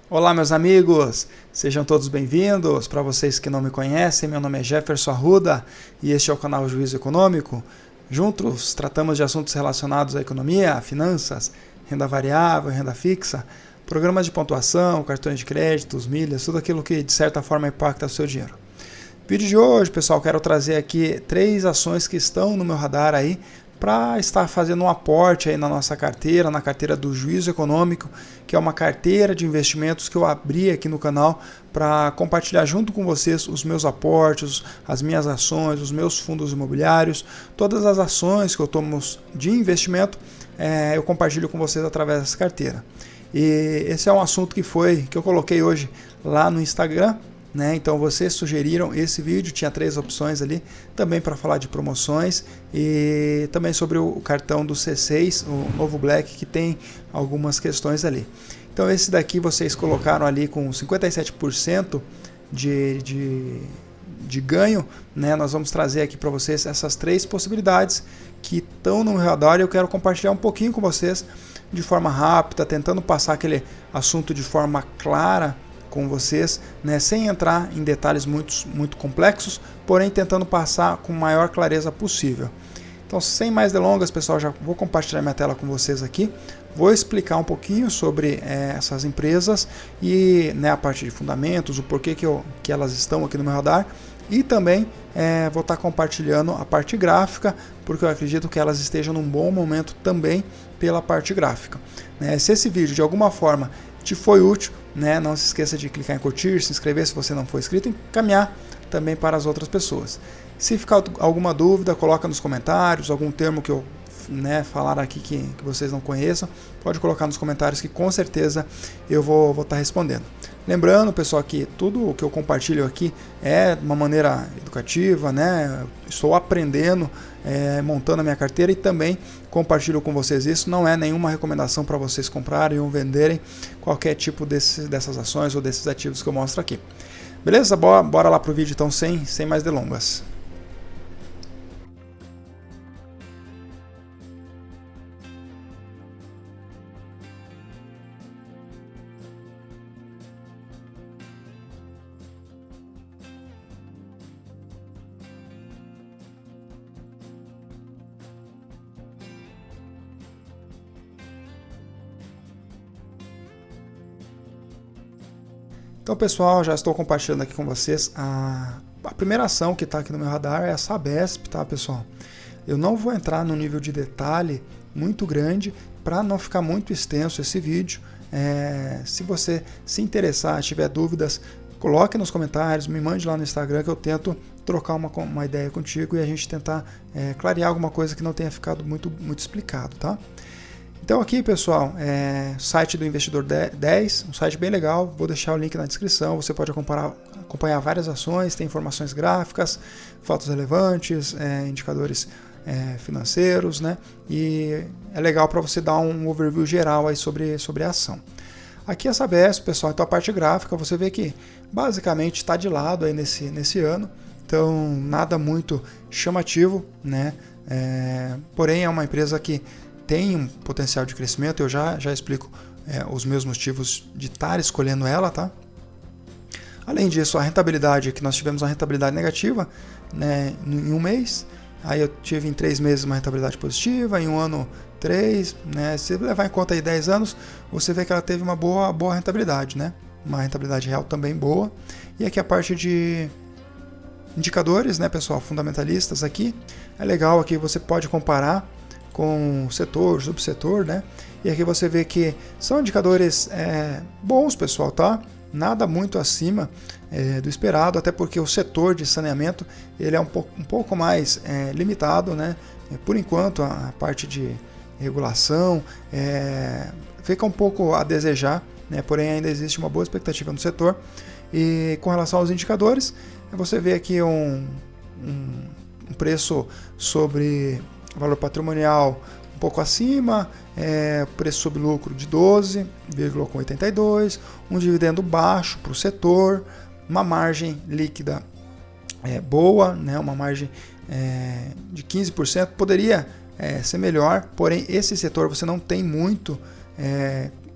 Olá, meus amigos, sejam todos bem-vindos. Para vocês que não me conhecem, meu nome é Jefferson Arruda e este é o canal Juízo Econômico. Juntos tratamos de assuntos relacionados à economia, finanças, renda variável, renda fixa, programas de pontuação, cartões de crédito, milhas, tudo aquilo que de certa forma impacta o seu dinheiro. No vídeo de hoje, pessoal, quero trazer aqui 3 ações que estão no meu radar aí para estar fazendo um aporte aí na nossa carteira, na carteira do Juízo Econômico, que é uma carteira de investimentos que eu abri aqui no canal para compartilhar junto com vocês os meus aportes, as minhas ações, os meus fundos imobiliários, todas as ações que eu tomo de investimento, eu compartilho com vocês através dessa carteira. E esse é um assunto que eu coloquei hoje lá no Instagram. Então vocês sugeriram esse vídeo, tinha 3 opções ali, também para falar de promoções e também sobre o cartão do C6, o novo Black, que tem algumas questões ali. Então esse daqui vocês colocaram ali com 57% de ganho, Nós vamos trazer aqui para vocês essas 3 possibilidades que estão no meu radar e eu quero compartilhar um pouquinho com vocês de forma rápida, tentando passar aquele assunto de forma clara com vocês, sem entrar em detalhes muito complexos, porém tentando passar com a maior clareza possível. Então, sem mais delongas, pessoal, já vou compartilhar minha tela com vocês aqui, vou explicar um pouquinho sobre essas empresas e a parte de fundamentos, o porquê que elas estão aqui no meu radar, e também vou estar compartilhando a parte gráfica, porque eu acredito que elas estejam num bom momento também pela parte gráfica. Se esse vídeo de alguma forma te foi útil, não se esqueça de clicar em curtir, se inscrever se você não for inscrito e encaminhar também para as outras pessoas. Se ficar alguma dúvida, coloca nos comentários, algum termo que eu falar aqui que vocês não conheçam, pode colocar nos comentários que com certeza eu vou estar respondendo. Lembrando, pessoal, que tudo o que eu compartilho aqui é de uma maneira educativa, Estou aprendendo, montando a minha carteira e também compartilho com vocês isso. Não é nenhuma recomendação para vocês comprarem ou venderem qualquer tipo dessas ações ou desses ativos que eu mostro aqui. Beleza? Bora lá pro vídeo então, sem mais delongas. Então, pessoal, já estou compartilhando aqui com vocês a primeira ação que está aqui no meu radar é a Sabesp, tá, pessoal? Eu não vou entrar no nível de detalhe muito grande para não ficar muito extenso esse vídeo. Se você se interessar, tiver dúvidas, coloque nos comentários, me mande lá no Instagram que eu tento trocar uma ideia contigo e a gente tentar clarear alguma coisa que não tenha ficado muito explicado, tá? Então aqui, pessoal, site do Investidor 10, um site bem legal, vou deixar o link na descrição, você pode acompanhar várias ações, tem informações gráficas, fotos relevantes, indicadores financeiros, e é legal para você dar um overview geral aí sobre a ação. Aqui a Sabesp, pessoal, então a parte gráfica, você vê que basicamente está de lado aí nesse ano, então nada muito chamativo, porém é uma empresa que tem um potencial de crescimento, eu já explico os meus motivos de estar escolhendo ela, tá? Além disso, a rentabilidade, que nós tivemos uma rentabilidade negativa em um mês, aí eu tive em 3 meses uma rentabilidade positiva, em um ano 3, se levar em conta aí 10 anos, você vê que ela teve uma boa rentabilidade, uma rentabilidade real também boa. E aqui a parte de indicadores, pessoal, fundamentalistas aqui, é legal, aqui você pode comparar com setor, subsetor, E aqui você vê que são indicadores bons, pessoal, tá? Nada muito acima do esperado, até porque o setor de saneamento ele é um pouco mais limitado, Por enquanto, a parte de regulação fica um pouco a desejar, Porém, ainda existe uma boa expectativa no setor. E com relação aos indicadores, você vê aqui um preço sobre valor patrimonial um pouco acima, preço sobre lucro de 12,82, um dividendo baixo para o setor, uma margem líquida boa, uma margem de 15%, poderia ser melhor, porém esse setor você não tem muito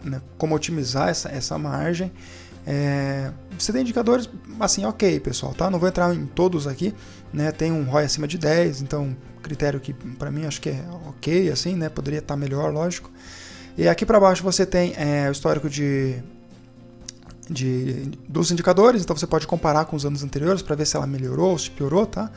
né, como otimizar essa margem. Você tem indicadores assim, ok, pessoal, tá? Não vou entrar em todos aqui, né? Tem um ROI acima de 10, então critério que para mim acho que é ok, assim, né? Poderia estar melhor, lógico. E aqui para baixo você tem o histórico dos indicadores, então você pode comparar com os anos anteriores para ver se ela melhorou ou se piorou, tá?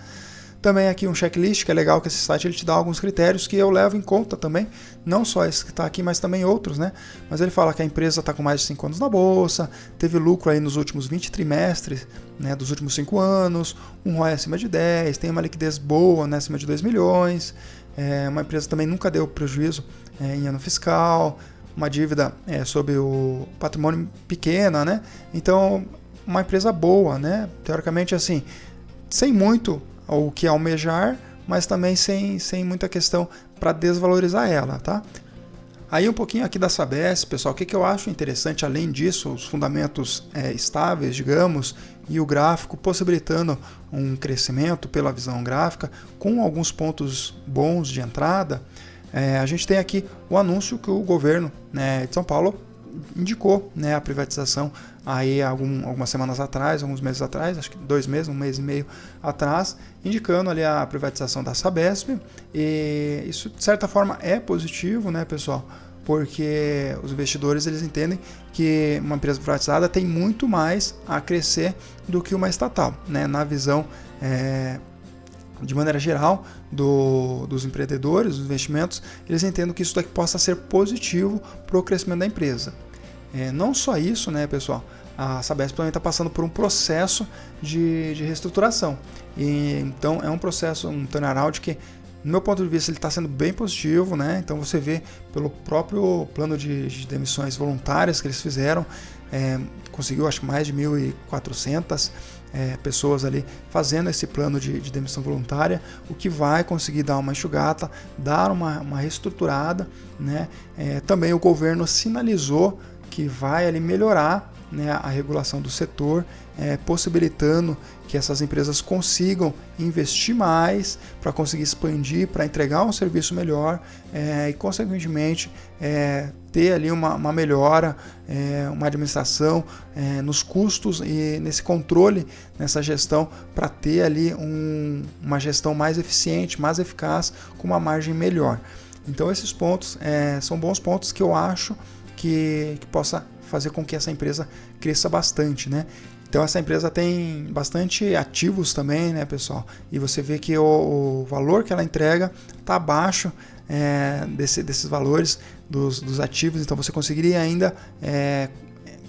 Também aqui um checklist, que é legal que esse site ele te dá alguns critérios que eu levo em conta também, não só esse que está aqui, mas também outros, né? Mas ele fala que a empresa está com mais de 5 anos na bolsa, teve lucro aí nos últimos 20 trimestres, né, dos últimos 5 anos, um ROI acima de 10, tem uma liquidez boa, né, acima de 2 milhões, uma empresa também nunca deu prejuízo em ano fiscal, uma dívida sobre o patrimônio pequena, né? Então, uma empresa boa, né? Teoricamente, assim, sem muito o que almejar, mas também sem muita questão para desvalorizar ela, tá? Aí um pouquinho aqui da Sabesp, pessoal, o que eu acho interessante, além disso, os fundamentos estáveis, digamos, e o gráfico possibilitando um crescimento pela visão gráfica, com alguns pontos bons de entrada, a gente tem aqui o anúncio que o governo, né, de São Paulo indicou, né, a privatização aí algumas semanas atrás, alguns meses atrás, acho que 2 meses, 1 mês e meio atrás, indicando ali a privatização da Sabesp, e isso de certa forma é positivo, né, pessoal, porque os investidores eles entendem que uma empresa privatizada tem muito mais a crescer do que uma estatal, né, na visão de maneira geral dos empreendedores, dos investimentos, eles entendem que isso daqui possa ser positivo para o crescimento da empresa. Não só isso, né, pessoal, a Sabesp também está passando por um processo de reestruturação. Então é um processo, um turnaround que, no meu ponto de vista, ele está sendo bem positivo, né? Então você vê pelo próprio plano de demissões voluntárias que eles fizeram, conseguiu acho que mais de 1.400 pessoas ali fazendo esse plano de demissão voluntária, o que vai conseguir dar uma enxugada, dar uma reestruturada, né? Também o governo sinalizou que vai ali melhorar, né, a regulação do setor, possibilitando que essas empresas consigam investir mais para conseguir expandir, para entregar um serviço melhor e, consequentemente, ter ali uma melhora, uma administração nos custos e nesse controle, nessa gestão, para ter ali uma gestão mais eficiente, mais eficaz, com uma margem melhor. Então esses pontos são bons pontos que eu acho que possa fazer com que essa empresa cresça bastante, né? Então essa empresa tem bastante ativos também, né, pessoal? E você vê que o valor que ela entrega está abaixo desses valores dos ativos, então você conseguiria ainda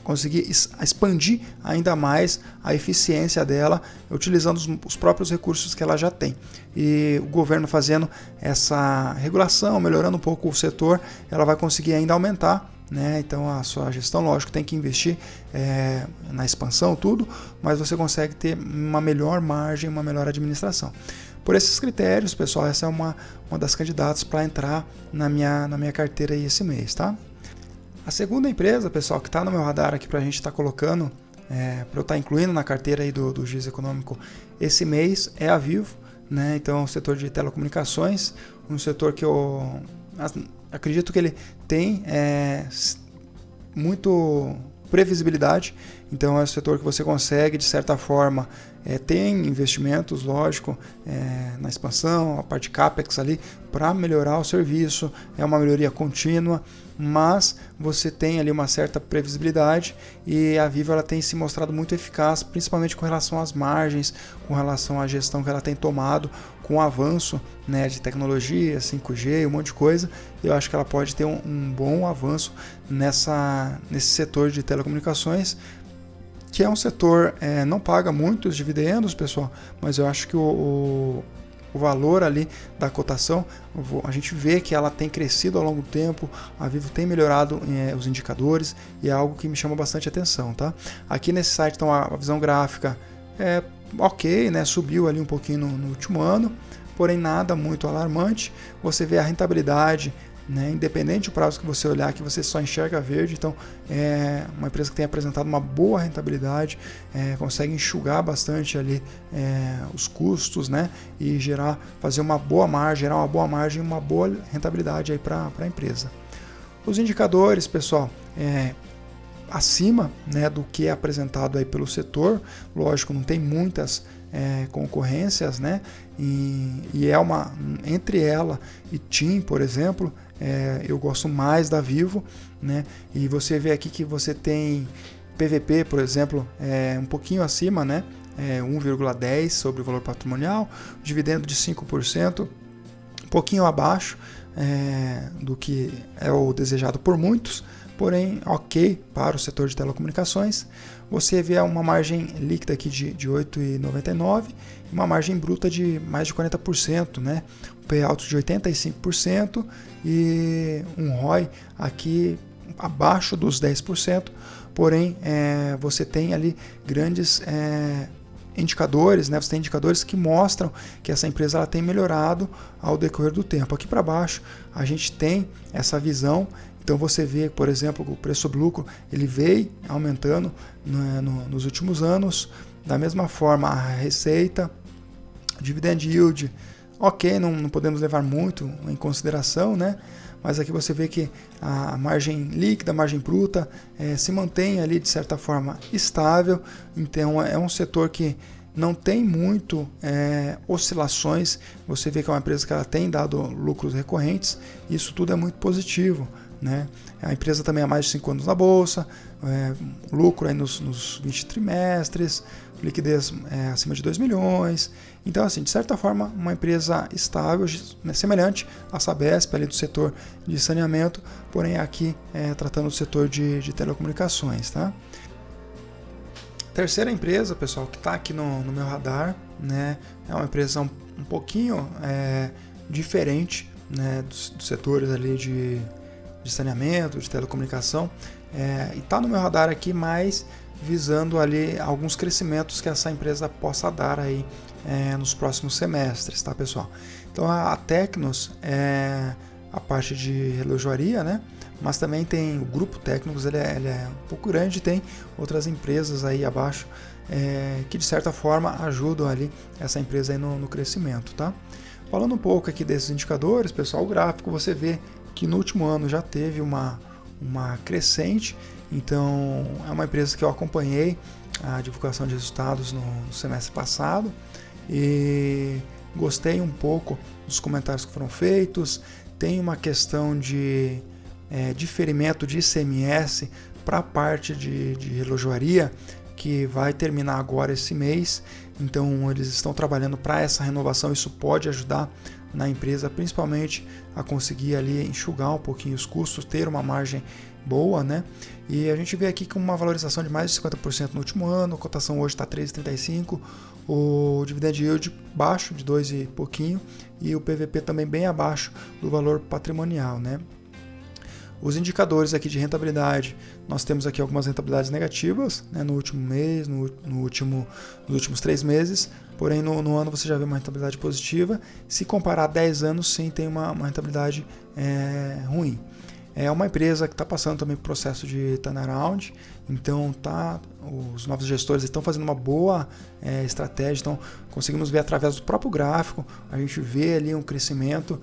conseguir expandir ainda mais a eficiência dela, utilizando os próprios recursos que ela já tem. E o governo fazendo essa regulação, melhorando um pouco o setor, ela vai conseguir ainda aumentar, né? Então a sua gestão, lógico, tem que investir na expansão, tudo, mas você consegue ter uma melhor margem, uma melhor administração. Por esses critérios, pessoal, essa é uma das candidatas para entrar na minha carteira aí esse mês, tá? A segunda empresa, pessoal, que está no meu radar aqui para a gente estar colocando, para eu estar incluindo na carteira aí do Juízo Econômico esse mês, é a Vivo, né? Então, o setor de telecomunicações, um setor que eu acredito que ele tem muito previsibilidade, então é um setor que você consegue, de certa forma, tem investimentos, lógico, na expansão, a parte CAPEX ali, para melhorar o serviço, é uma melhoria contínua, mas você tem ali uma certa previsibilidade e a Vivo ela tem se mostrado muito eficaz, principalmente com relação às margens, com relação à gestão que ela tem tomado, com o avanço, né, de tecnologia, 5G, um monte de coisa. Eu acho que ela pode ter um bom avanço nesse setor de telecomunicações, que é um setor, não paga muitos dividendos, pessoal, mas eu acho que o valor ali da cotação, a gente vê que ela tem crescido ao longo do tempo, a Vivo tem melhorado os indicadores e é algo que me chama bastante atenção, tá? Aqui nesse site então a visão gráfica ok, né? Subiu ali um pouquinho no último ano, porém nada muito alarmante. Você vê a rentabilidade, né? Independente do prazo que você olhar, que você só enxerga verde, então é uma empresa que tem apresentado uma boa rentabilidade, consegue enxugar bastante ali os custos, né? E fazer uma boa margem, gerar uma boa margem e uma boa rentabilidade aí para a empresa. Os indicadores, pessoal, acima, né, do que é apresentado aí pelo setor. Lógico, não tem muitas concorrências, né, e é uma, entre ela e TIM, por exemplo, eu gosto mais da Vivo, né, e você vê aqui que você tem PVP, por exemplo, um pouquinho acima, né, 1,10 sobre o valor patrimonial, dividendo de 5%, um pouquinho abaixo do que é o desejado por muitos, porém ok para o setor de telecomunicações. Você vê uma margem líquida aqui de 8,99 e uma margem bruta de mais de 40%, né? Um payout de 85% e um ROI aqui abaixo dos 10%, porém você tem ali grandes indicadores, né? Você tem indicadores que mostram que essa empresa ela tem melhorado ao decorrer do tempo. Aqui para baixo a gente tem essa visão. Então você vê, por exemplo, o preço sobre lucro ele veio aumentando nos últimos anos. Da mesma forma, a receita, dividend yield, ok, não podemos levar muito em consideração, né? Mas aqui você vê que a margem líquida, a margem bruta se mantém ali de certa forma estável. Então é um setor que não tem muito oscilações. Você vê que é uma empresa que ela tem dado lucros recorrentes. Isso tudo é muito positivo, né? A empresa também há mais de 5 anos na bolsa, lucro aí nos 20 trimestres, liquidez acima de 2 milhões. Então, assim, de certa forma, uma empresa estável, né, semelhante à Sabesp, ali do setor de saneamento, porém aqui tratando do setor de telecomunicações, tá? Terceira empresa, pessoal, que está aqui no meu radar, né, é uma empresa um pouquinho diferente, né, dos setores ali de saneamento, de telecomunicação, e está no meu radar aqui, mas visando ali alguns crescimentos que essa empresa possa dar aí nos próximos semestres, tá, pessoal? Então a Tecnos a parte de relojoaria, né? Mas também tem o grupo Tecnos, ele é um pouco grande, tem outras empresas aí abaixo que de certa forma ajudam ali essa empresa aí no crescimento, tá? Falando um pouco aqui desses indicadores, pessoal, o gráfico você vê que no último ano já teve uma crescente. Então é uma empresa que eu acompanhei a divulgação de resultados no semestre passado e gostei um pouco dos comentários que foram feitos. Tem uma questão de diferimento de ICMS para a parte de relojoaria que vai terminar agora esse mês. Então eles estão trabalhando para essa renovação. Isso pode ajudar na empresa, principalmente a conseguir ali enxugar um pouquinho os custos, ter uma margem boa, né? E a gente vê aqui com uma valorização de mais de 50% no último ano, a cotação hoje está 3,35, o dividend yield baixo de 2 e pouquinho e o PVP também bem abaixo do valor patrimonial, né? Os indicadores aqui de rentabilidade, nós temos aqui algumas rentabilidades negativas, né, no último mês, nos últimos 3 meses, porém no ano você já vê uma rentabilidade positiva. Se comparar 10 anos, sim, tem uma rentabilidade ruim. É uma empresa que está passando também por processo de turnaround, então os novos gestores estão fazendo uma boa estratégia, então conseguimos ver através do próprio gráfico, a gente vê ali um crescimento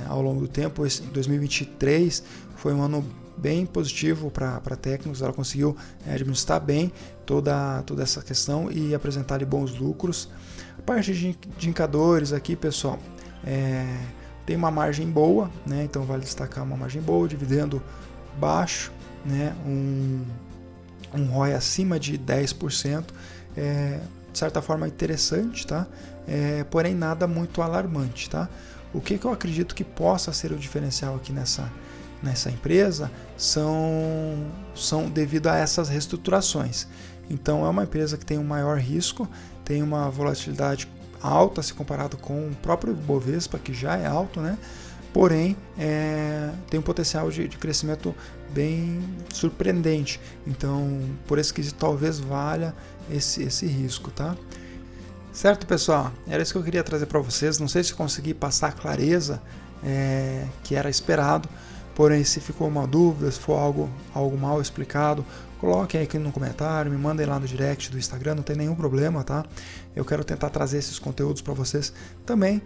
ao longo do tempo. Em 2023 foi um ano bem positivo para a Tecnos, ela conseguiu administrar bem toda essa questão e apresentar ali bons lucros. A parte de indicadores aqui, pessoal, tem uma margem boa, né? Então vale destacar uma margem boa, dividendo baixo, né? Um ROI acima de 10%, de certa forma interessante, tá? Porém nada muito alarmante, tá? O que eu acredito que possa ser o diferencial aqui nessa empresa são devido a essas reestruturações. Então é uma empresa que tem um maior risco, tem uma volatilidade alta se comparado com o próprio Bovespa, que já é alto, né? Porém tem um potencial de crescimento bem surpreendente. Então por esse quesito talvez valha esse risco, tá? Certo, pessoal? Era isso que eu queria trazer para vocês. Não sei se consegui passar a clareza que era esperado, porém se ficou uma dúvida, se for algo mal explicado, coloquem aí aqui no comentário, me mandem lá no direct do Instagram, não tem nenhum problema, tá? Eu quero tentar trazer esses conteúdos para vocês também,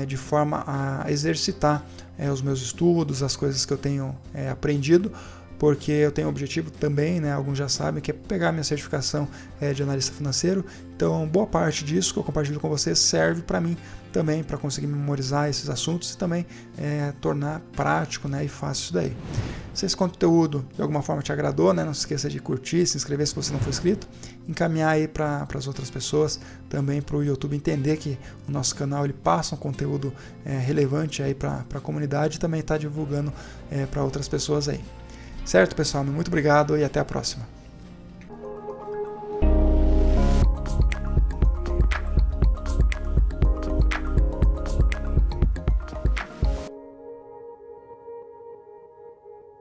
de forma a exercitar os meus estudos, as coisas que eu tenho aprendido, porque eu tenho um objetivo também, né, alguns já sabem, que é pegar minha certificação de analista financeiro. Então, boa parte disso que eu compartilho com vocês serve para mim também, para conseguir memorizar esses assuntos e também tornar prático, né, e fácil isso daí. Se esse conteúdo de alguma forma te agradou, né, não se esqueça de curtir, se inscrever se você não for inscrito, encaminhar aí para as outras pessoas, também para o YouTube entender que o nosso canal ele passa um conteúdo relevante aí para a comunidade e também está divulgando para outras pessoas aí. Certo, pessoal? Muito obrigado e até a próxima.